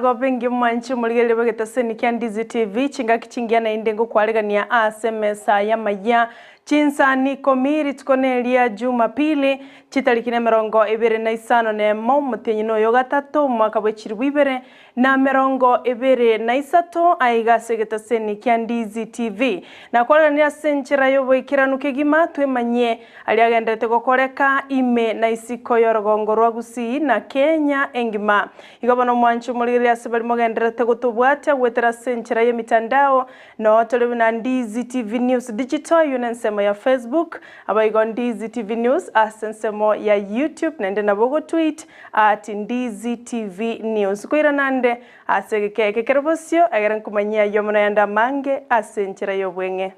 go bengi mwanchi muligele bagetaseni kya Ndizi TV chinga kichingia na indengo kwaregania SMS ya Amayia Chinsa ni Ikomi tukonelia Jumapili chitalikine 25 nemo mutenyino yo gatatu mwaka bw'ekirwibere na 23 aiga segetaseni kya Ndizi TV na kwaregania senchera yo boikiranu kegima twemanye ali agendete gokoreka ime na isiko yorogongo rwa Gusii na Kenya engima igabano mwanchi muligele asibali mogenderete gutubwate gwetera senchera ye mitandao no tole na Ndizi TV News Digital yunensema ya Facebook abayigo Ndizi TV News asensemo ya YouTube nende nabogo tweet at Ndizi TV News kuira nande asegeke kekerobosyo agaran kumanyia yomona yanda mange asenchera yobwenge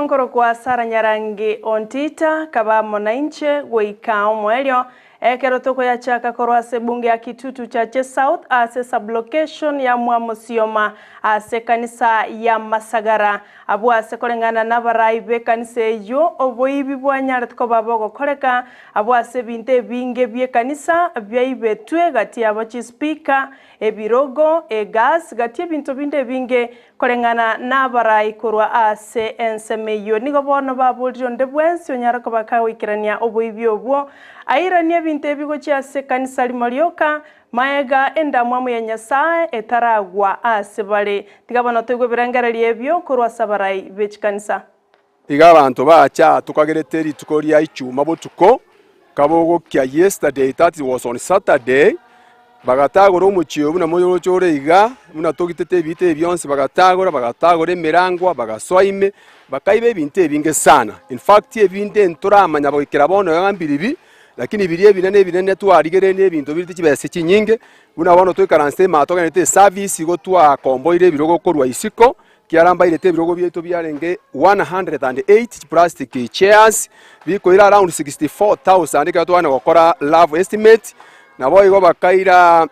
Ngoro kwa Sara Nyarangi Ontita kaba monainche goikao mwelio ekerotoko ya chaka korwase bunge ya Kitutu chache South ase sublocation ya Mwamusioma ase kanisa ya Masagara abu ase kolengana nabaraibe kanisa yo oboibi bwanyara tuko babogo koleka abu ase binte binge bye kanisa byaibe twe gati abachi speaker ebirogo gas gati binto binde binge kolengana nabarai korwa ase ensemeyo nigo bono babuljo ndebwensi onyara ko bakawikirania oboibi obwo airania binte bigo cyase kanisa limarioka maega enda mwamu ya Nyasaye etaragwa asebale tigabana twego birangarali ebyo korwa sabarai bechikanisa igabantu bacha tukagereteri tukoria ichuma botuko kabogo kya yesterday that was on Saturday bagatagora umuchiyo na moyo chore iga muna togitete bite byonse bagatagora emirangwa bagaswaime bakaibe binte binge sana in fact ebinde ntoramanya bagikira bono yambiribi lakini birie binene twarigere bintu biriti kibese kinyinge buna bono twikaranse matoganete service go twa komboire birogo korwa isiko kiaramba irete birogo byeto byarenge 108 plastic chairs bikoira around 64,000 ka twana gukora love estimate na boigo bakaira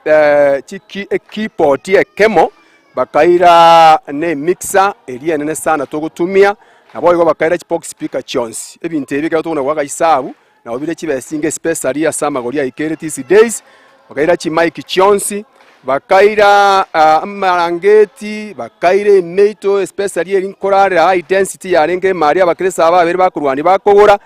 chiki keyboard ye kemo bakaira ne mixer elia nene sana togutumia na boigo bakaira box speaker chons ebinte ebika tuna gwaga isabu na obire kibesinge special ya samagoria ikere these days bakaira mic chonsi bakaira amarangeti bakaire neto special ya inkorare high density ya renge maria bakresa ababere bakurwani bakogora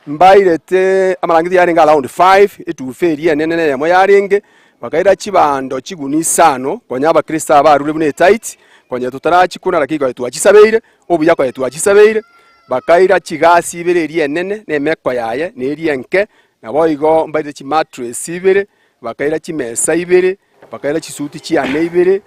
mbairete amarangeti ya renga around 5 etuferi nene ya moyarenge bakaira kibando kigunisano konya bakresa abarure bune tight konya tutarachikuna lakiko yetu achisabeire obuya kwa yetu achisabeire bakaira chigasi ibere eri enene nemekwa yaye neri enke nabo igo mbaire chi mattress ibere bakaira chimesa ibere bakaira chisuti chiane ibere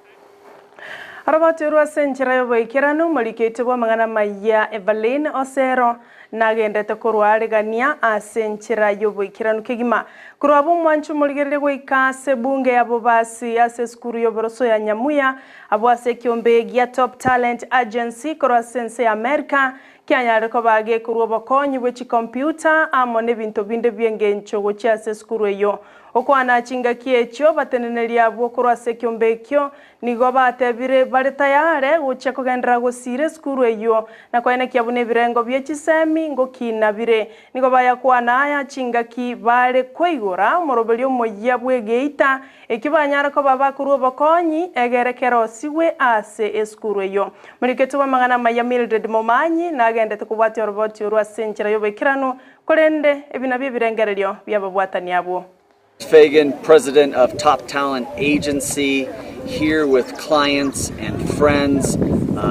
arabatu rwa senchera yo boikiranu malikete bwa mangana maya Evelyn Osero nagendete korwaregania asenchera yo boikiranu kegima kurwabo mwanchu muligerere goikase bunge yabo basi ase skuru yo boroso ya Nyamuya abo ase kiombe ya Top Talent Agency korwa sense ya America kyanyare ko bage kurwo bakonyi bwe computer amone bintu binde byengencho go cyase skuru yo okwana chinga kiyecho bateneneria bwo kurwa se kiombe kyo nigo batebire bari tayare uche kugendera go sire skuru yo na kwene kyabune birengo byekisemi ngo kinabire nigo baya kwana aya chinga ki bare koigora morobelyo moya bwegeita ekibanyara ko baba kurwo bakonyi egerekero siwe ase eskuru yo muliketu bamagana maya Mildred Momanyi nagendete kubwati roboti rwa senchera yo bekiranu korende ebinabye birengereryo byababwatani abo Fagan, president of Top Talent Agency, here with clients and friends.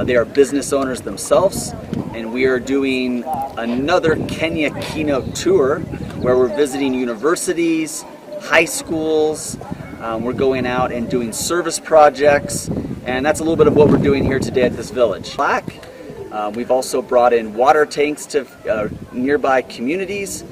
They are business owners themselves, and we are doing another Kenya keynote tour where we're visiting universities, high schools. We're going out and doing service projects, and that's a little bit of what we're doing here today at this village. We've also brought in water tanks to nearby communities.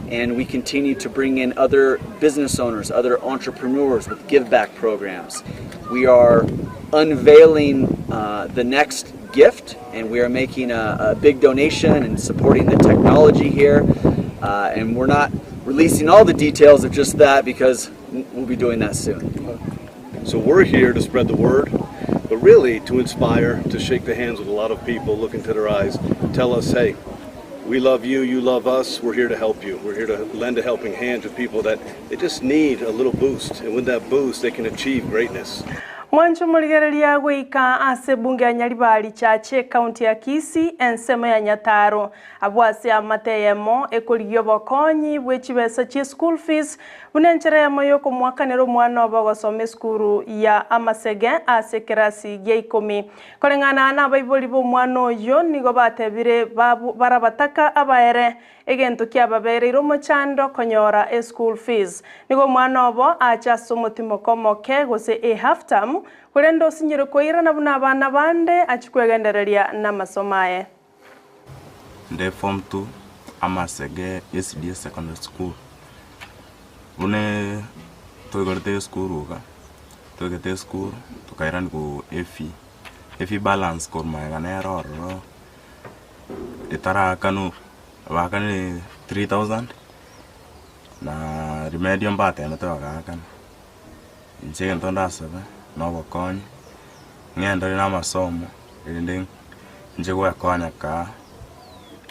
And we continue to bring in other business owners, other entrepreneurs with give back programs. We are unveiling the next gift, and we are making a big donation and supporting the technology here. And we're not releasing all the details of just that because we'll be doing that soon. So we're here to spread the word. but really to inspire, to shake the hands with a lot of people, look into their eyes, tell us, hey, we love you, you love us, we're here to help you. We're here to lend a helping hand to people that they just need a little boost, and with that boost they can achieve greatness. Mwancho muligereria gwika ase bunge ya Nyaribari chache kaunti ya Kisii ensemo ya Nyataro abwase amateyemo ekurigyo bokonyi bwechibesa chi school fees unenchere ya moyo ko mwakanero mwana obagosome skuru ya Amasege ase kirasi ya Ikomi kolengana na baiboli bo mwana oyo nigo batebire barabataka abaere egento kya babere iromo chando konyora school fees nigo mwana obo acha somotimo komoke gose half term kurendo sinyero koira na buna bana bande achikwegendereria na masomaye nde form 2 Amasege SDS secondary school une toigorte school tukairan ku efi balance korma ganero itara kanu wakani 3000 na remedium bate na to kan inche ntonda sabe no bokonyi ngendo na masomo nding nje kwa konya ka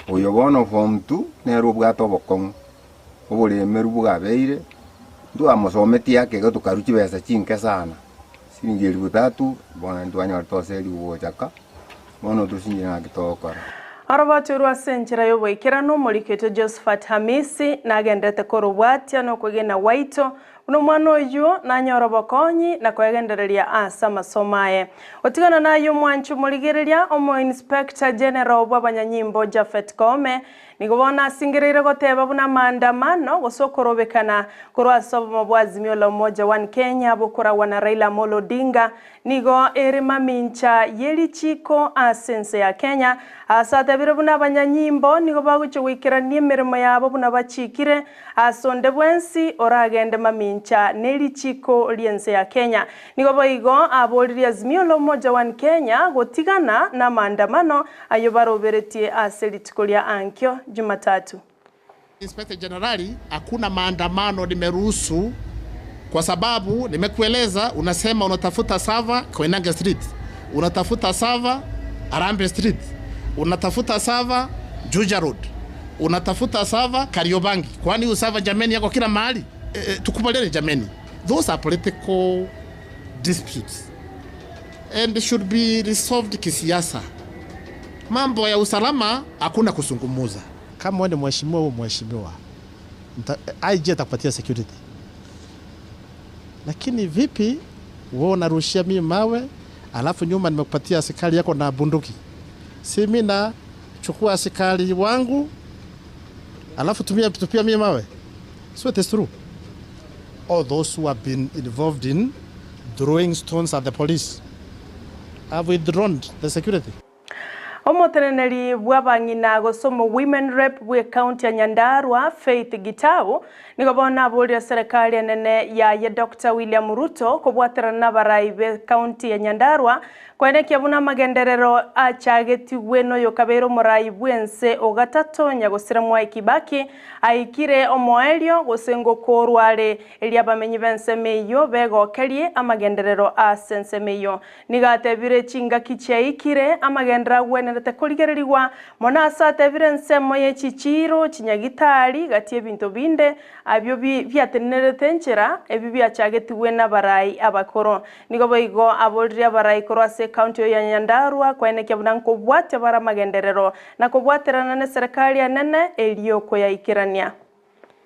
uyo bono form 2 nero bwato bokong obole meru bugabeire ndu amosometi yake go tukaruchi besa chinke sana siningeri butatu bona ndwanya toseli uochaka bono tusingira kitokora Arabaturwa senchira yoboikirano moliketo Josephat Hamisi nagendete korobwatia no kwegena waito uno mwana oyo nanyora bokonyi na kwegendereria asa masomaye otigana nayo mwanchu moligereria omo inspector general bwabanyanyimbo Jafet Kome nigobona singireire goteba buna maandamano gosokorobekana korwasobo mabwazimio la umoja wa Kenya bukura wana Raila Amolo Odinga nigo erima mincha yelichiko asense ya Kenya asatabire buna abanyanyimbo nigo baguchwikirania emirimo yabo buna bachikire asonde bwensi oragende mamincha nelichiko liense ya Kenya nigo boigo aboliria azimio la umoja wa Kenya gotigana na maandamano ayo baroberetie aselitikolia ankyo Jumatatu. Inspector Generali, hakuna maandamano nimeruhusu kwa sababu nimekueleza unasema unatafuta sava Koinange Street, unatafuta sava Arambe Street, unatafuta sava Juja Road, unatafuta sava Kariobangi. Kwani usava jameni yako kila mahali? Tukubaliane jameni. Those are political disputes and they should be resolved kisiasa. Mambo ya usalama hakuna kusungumuza. Kama wewe ni mheshimiwa au mheshimiwa, IG atakupatia security. Lakini vipi wewe unarushia mimi mawe alafu nyuma nimekupatia askari yako na bunduki? Si mimi na chukua askari wangu alafu tupia mimi mawe? So it is true. All those who have been involved in throwing stones at the police have withdrawn the security. Omoteneneri bwabangina gosomo women rep bwe county ya Nyandarua Faith Gitau nigobona aboria serikali nene ya Dr. William Ruto kobwaterana baraibe county ya Nyandarua kwenekya buna magenderero achageti weno yokabero morai bwense ogatato nyagosira mwa Kibaki aikire omoelio gosengo korwale eliabamenyi bensemeyo begokerie amagenderero asensemeyo nigatebire chinga kichaikire amagendera wenete kurigereriwa monasa tebire nsemo ye chichiro chinyagitari gatie bintu binde abyo byateneretenchera ebi byachageti wena barai abakoro nigoboigo abolria barai korase county ya Nyandarua kwenekya bunanko bwate bara magenderero na kubwaterana na serikali ya nene elioko ya ikirania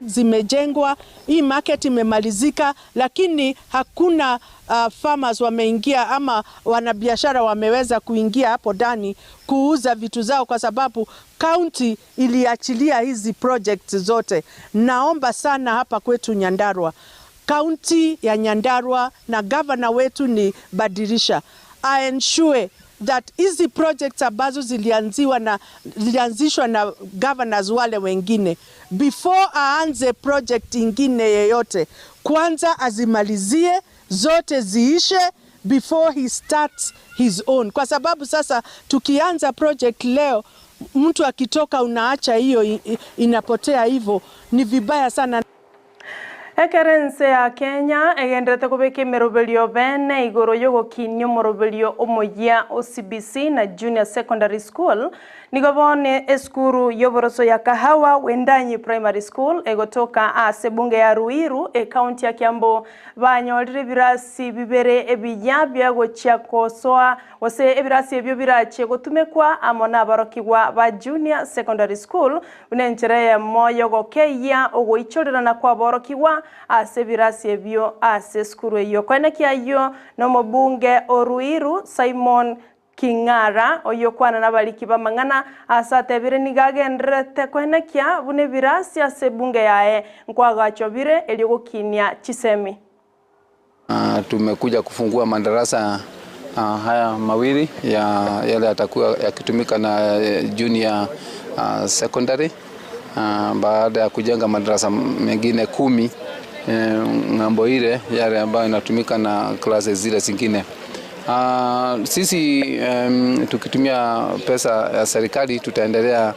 zimejengwa, hii market imemalizika, lakini hakuna farmers wameingia ama wanabiashara wameweza kuingia hapo ndani kuuza vitu zao kwa sababu county iliachilia hizi projects zote. Naomba sana hapa kwetu Nyandarua, county ya Nyandarua na governor wetu ni badilisha. I ensure that hizi projects ambazo zilianzishwa na governors wale wengine, before aanze project ingine yeyote, kwanza azimalizie zote ziishe before he starts his own. Kwa sababu sasa tukianza project leo, mtu akitoka unaacha hiyo inapotea hivyo, ni vibaya sana. Ekerense ya Kenya egendete kubeka emerobelio bene igoro yogokinia omorobelio omoya OCBC na Junior Secondary School nigobone eskuru yoboroso ya Kahawa Wendanyi Primary School egotoka ase bunge ya Ruiru county ya Kiambu banyorire birasi bibere ebiya byagochia kosoa wase ebirasi ebyo birache gotumekwa amona barokigwa ba Junior Secondary School unenchereye moyo gokeya ogoichorerana kwa barokigwa ase birasi ebyo ase skuru eyo kwene kiayo no mobunge Oruiru Simon Kingara oyokwana nabaliki bamangana asatebire nigagendrete kwene kia bune birasi ase bunge yae nkwagachobire eliogokinia Chisemi. Tumekuja kufungua madarasa haya mawili ya yale yatakuwa yakitumika na junior secondary baada ya kujenga madarasa mengine 10 ngambo ile yale ambayo inatumika na klasi zile zingine. Sisi tukitumia pesa ya serikali tutaendelea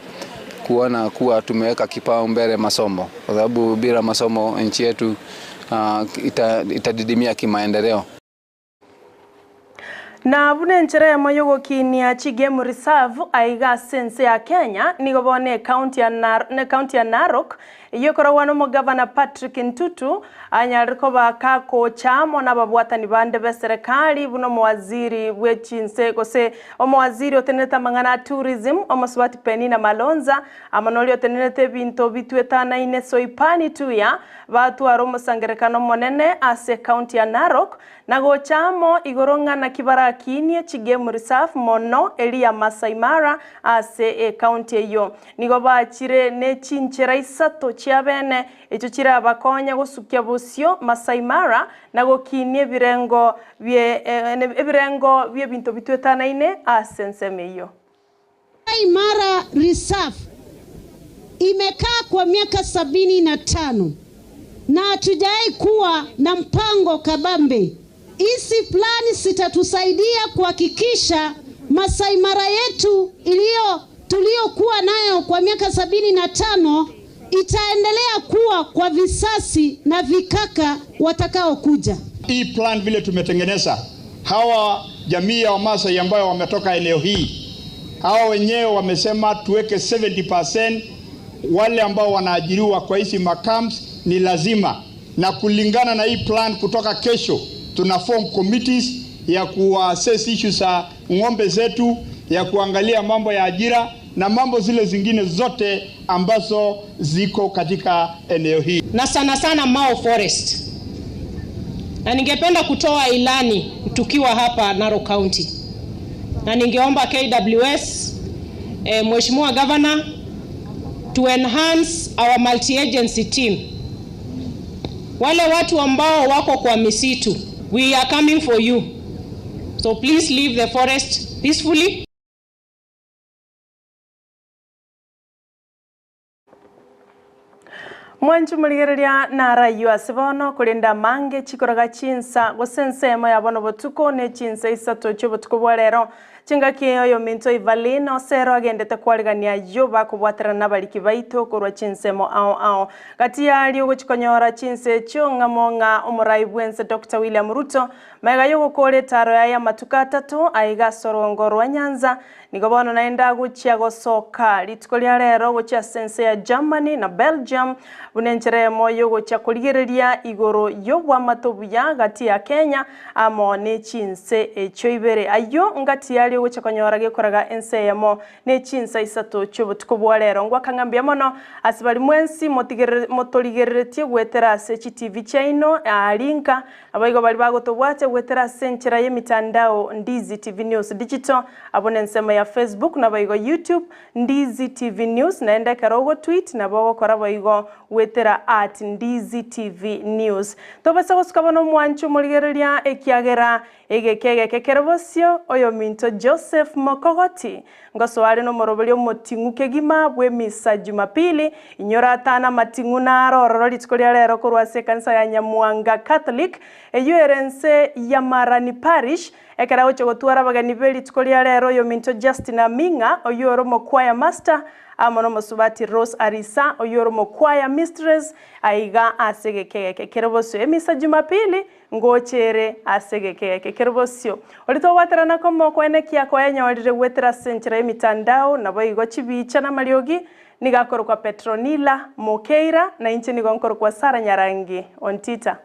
kuona kuwa tumeweka kipaumbele masomo, kwa sababu bila masomo nchi yetu itadidimia kimaendeleo. Na bunenchereye moyogo kinia Chigemu Reserve aiga sense ya Kenya nigobone county ya Narok yokorwa no Governor Patrick Ntutu anyariko bakako chamo nababwatani bande be serikali buno mwaziri wechinse gose omwaziri oteneta mangana tourism omoswati Penina Malonza amanoli otenete binto bitwetana ine soipani tuya batu aromosangerekano monene ase county ya Narok nago chamo igoronga na kibarakinie Chigemu Reserve mono Elia Masai Mara ase county eyo nigo bachire ne chinchera isato chiabene echo chira bakonya gosukia busio Masai Mara nago kinie birengo bie binto bitwetana ine ase nsemeyo. Masai Mara Reserve imekaa kwa miaka 75 na hatujai kuwa na mpango kabambe. Hizi plani zitatusaidia kuhakikisha Masai Mara yetu tuliokuwa nayo kwa miaka 75 itaendelea kuwa kwa visasi na vikaka watakao kuja. Hii plan vile tumetengeneza, hawa jamii ya Wamasai ambayo wametoka eneo hii, hawa wenyewe wamesema tuweke 70% wale ambao wanaajiriwa kwa hizi macamps ni lazima, na kulingana na hii plan kutoka kesho tuna form committees ya kuassess issues za ng'ombe zetu, ya kuangalia mambo ya ajira na mambo zile zingine zote ambazo ziko katika eneo hii. Na sana sana Mau Forest. Na ningependa kutoa ilani tukiwa hapa Narok County. Na ningeomba KWS, Mheshimiwa Governor, to enhance our multi-agency team. Wale watu ambao wako kwa misitu, we are coming for you. So please leave the forest peacefully. Mwanju muligereria na rayu asibono kulinda mange chikoraga Chinsa gosensemo yabono botuko ne Chinsa isato cyo botuko bwarero chingaki yo minto ivalino sero agendete kwaligania yo bakubwatira nabaliki baito kurwa Chinsemo ao kati yali ogukikonyora Chinse cyo ngamonga omurai bwense Dr. William Ruto mega yo gukore taro ya matuka 3 aiga sorongorwa Nyanza nigobono naenda guchia gosoka lituko lya rero guchia sense ya Germany na Belgium bunenchereye moyo guchia kuligereria igoro yo bwa matobuya gati ya Kenya amone Chinse echo ibere ayo ngati yali guchakonyora gekoraga enseyemo ne Chinsa isato cyo butuko bwarero ngwa kangambia mono asibali mwensi motoligeretie gwetera se TV chaino alinka abayigo bali bagotobwate gwetera senchera ye mitandao Ndizi TV News Digital abone nsema ya Facebook na bayigo YouTube Ndizi TV News naenda karogo tweet na bago kora bayigo wetera @Ndizi TV News tobasa gosukabono mwanchu muligereria ekiagera egekege kekerobosio oyo minto Joseph Mokogoti ngoswari no morobelio motingu kegima bwe misa Jumapili inyora tana matingu na rororo litikolia lero kurwase kanisa ya Nyamuanga Catholic eyuerense ya Marani Parish ekara ocho gotwara bagani beli tikolia lero yo minto Justin Aminga oyoro mo choir master amono mosubati Rose Arisa oyoro mo choir mistress aiga asegekeke keroboso emisa Jumapili ngochere asegekeke keroboso olito waterana komo kwene kia kwenya walire wetera senchera emitandao nabo igo chibicha na maliogi nigakoro kwa Petronila Mokeira na inche nigonkoro kwa Sara Nyarangi Ontita.